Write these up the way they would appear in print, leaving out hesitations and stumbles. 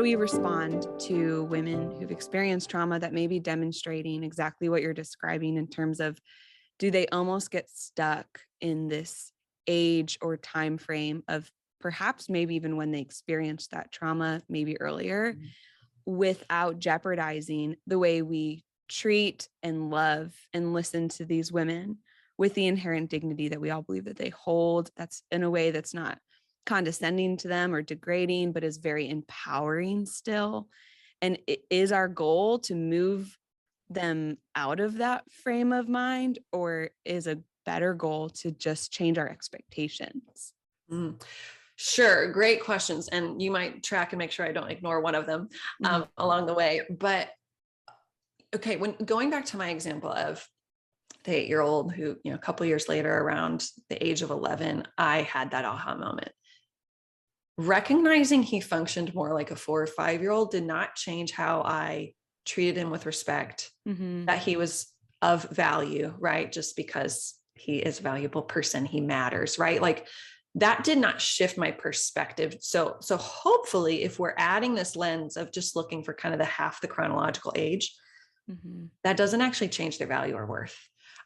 do we respond to women who've experienced trauma that may be demonstrating exactly what you're describing in terms of, do they almost get stuck in this age or time frame of perhaps maybe even when they experienced that trauma, maybe earlier, without jeopardizing the way we treat and love and listen to these women with the inherent dignity that we all believe that they hold. That's in a way that's not condescending to them or degrading, but is very empowering still. And it is our goal to move them out of that frame of mind, or is a better goal to just change our expectations? Mm. Sure. Great questions. And you might track and make sure I don't ignore one of them along the way. But okay, when going back to my example of the 8-year-old who, a couple of years later, around the age of 11, I had that aha moment. Recognizing he functioned more like a 4 or 5-year-old did not change how I treated him with respect, that he was of value, right? Just because he is a valuable person, he matters, right? Like that did not shift my perspective. So hopefully if we're adding this lens of just looking for kind of the half the chronological age, that doesn't actually change their value or worth.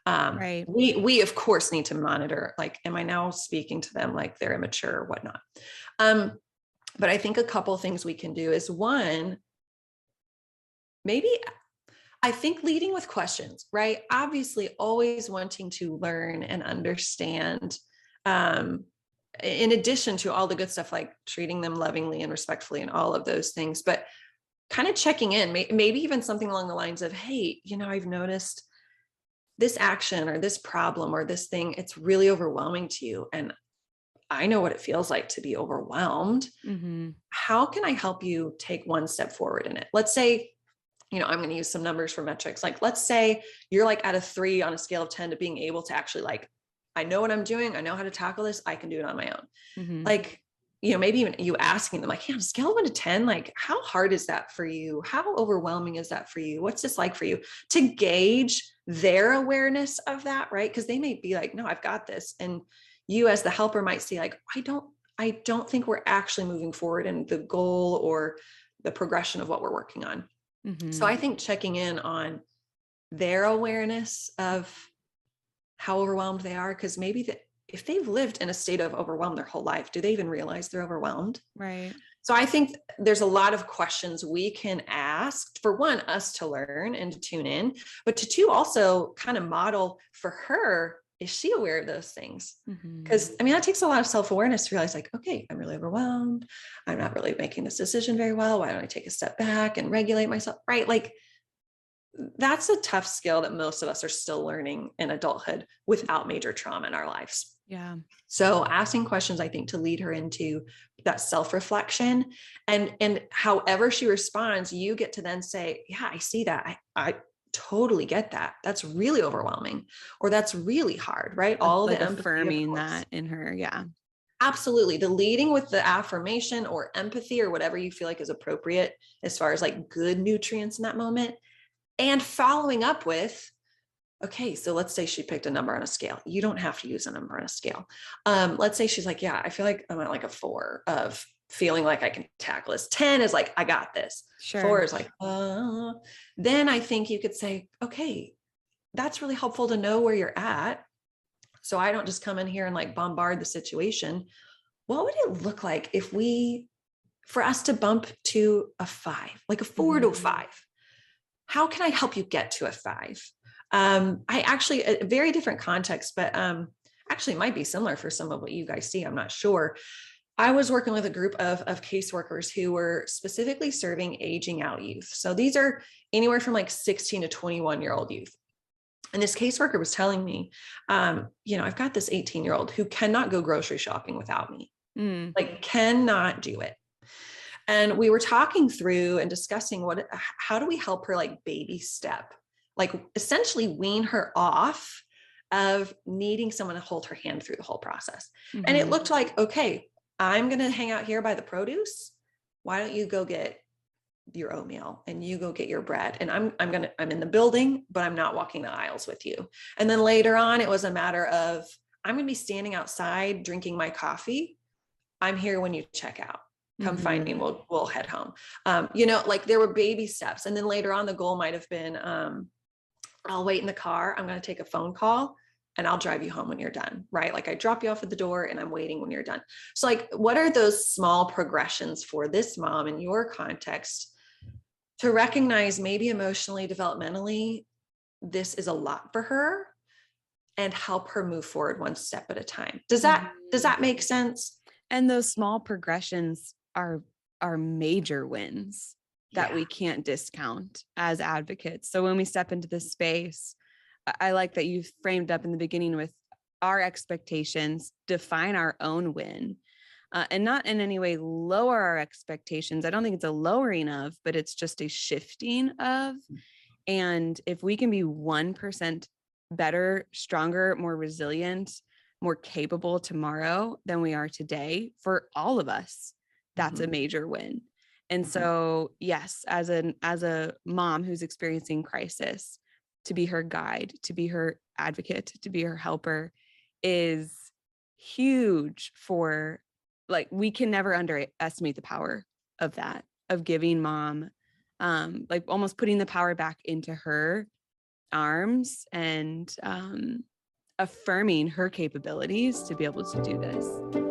Right. We of course need to monitor, like, am I now speaking to them like they're immature or whatnot? But I think a couple things we can do is, one, maybe I think leading with questions, right? Obviously always wanting to learn and understand, in addition to all the good stuff, like treating them lovingly and respectfully and all of those things, but kind of checking in, maybe even something along the lines of, hey, I've noticed this action or this problem or this thing, it's really overwhelming to you. And I know what it feels like to be overwhelmed. How can I help you take one step forward in it? Let's say, I'm going to use some numbers for metrics. Like, let's say you're like at a 3 on a scale of 10 to being able to actually, like, I know what I'm doing. I know how to tackle this. I can do it on my own. Like, maybe even you asking them, like, on a scale of 1 to 10, like, how hard is that for you? How overwhelming is that for you? What's this like for you? To gauge their awareness of that, right? Because they may be like, no, I've got this. And you as the helper might see, like, I don't think we're actually moving forward in the goal or the progression of what we're working on. So I think checking in on their awareness of how overwhelmed they are, because maybe if they've lived in a state of overwhelm their whole life, do they even realize they're overwhelmed? Right. So I think there's a lot of questions we can ask, for one, us to learn and to tune in, but to two, also kind of model for her, is she aware of those things? Because that takes a lot of self-awareness to realize, like, okay, I'm really overwhelmed. I'm not really making this decision very well. Why don't I take a step back and regulate myself? Right. Like, that's a tough skill that most of us are still learning in adulthood without major trauma in our lives. Yeah. So asking questions, I think, to lead her into that self-reflection, and however she responds, you get to then say, yeah, I see that. I totally get that. That's really overwhelming, or that's really hard, right? All Like the empathy, affirming that in her. Yeah. Absolutely. The leading with the affirmation or empathy or whatever you feel like is appropriate as far as like good nutrients in that moment, and following up with, okay, so let's say she picked a number on a scale. You don't have to use a number on a scale. Let's say she's like, yeah, I feel like I'm at like a 4 of feeling like I can tackle this. 10 is like, I got this. Sure. 4 is like, then I think you could say, okay, that's really helpful to know where you're at, so I don't just come in here and like bombard the situation. What would it look like if for us to bump to a 5, like a 4 to a 5? How can I help you get to a 5? I actually, a very different context, but actually might be similar for some of what you guys see. I'm not sure. I was working with a group of caseworkers who were specifically serving aging out youth. So these are anywhere from like 16 to 21-year-old youth. And this caseworker was telling me, I've got this 18-year-old who cannot go grocery shopping without me, like cannot do it. And we were talking through and discussing how do we help her like baby step, like essentially wean her off of needing someone to hold her hand through the whole process. And it looked like, okay, I'm going to hang out here by the produce. Why don't you go get your oatmeal and you go get your bread, and I'm in the building, but I'm not walking the aisles with you. And then later on, it was a matter of, I'm going to be standing outside drinking my coffee. I'm here when you check out. Come find me, and Mhm. we'll head home. You know, like there were baby steps. And then later on, the goal might have been, I'll wait in the car. I'm going to take a phone call and I'll drive you home when you're done, right? Like I drop you off at the door and I'm waiting when you're done. So like, what are those small progressions for this mom in your context to recognize maybe emotionally, developmentally, this is a lot for her, and help her move forward one step at a time? Does that Mhm. make sense? And those small progressions are major wins that Yeah. we can't discount as advocates. So when we step into this space, I like that you framed up in the beginning with our expectations, define our own win, and not in any way lower our expectations. I don't think it's a lowering of, but it's just a shifting of. And if we can be 1% better, stronger, more resilient, more capable tomorrow than we are today for all of us, that's a Mhm. major win. And Mhm. so, yes, as a mom who's experiencing crisis, to be her guide, to be her advocate, to be her helper is huge for, like, we can never underestimate the power of that, of giving mom, like almost putting the power back into her arms and affirming her capabilities to be able to do this.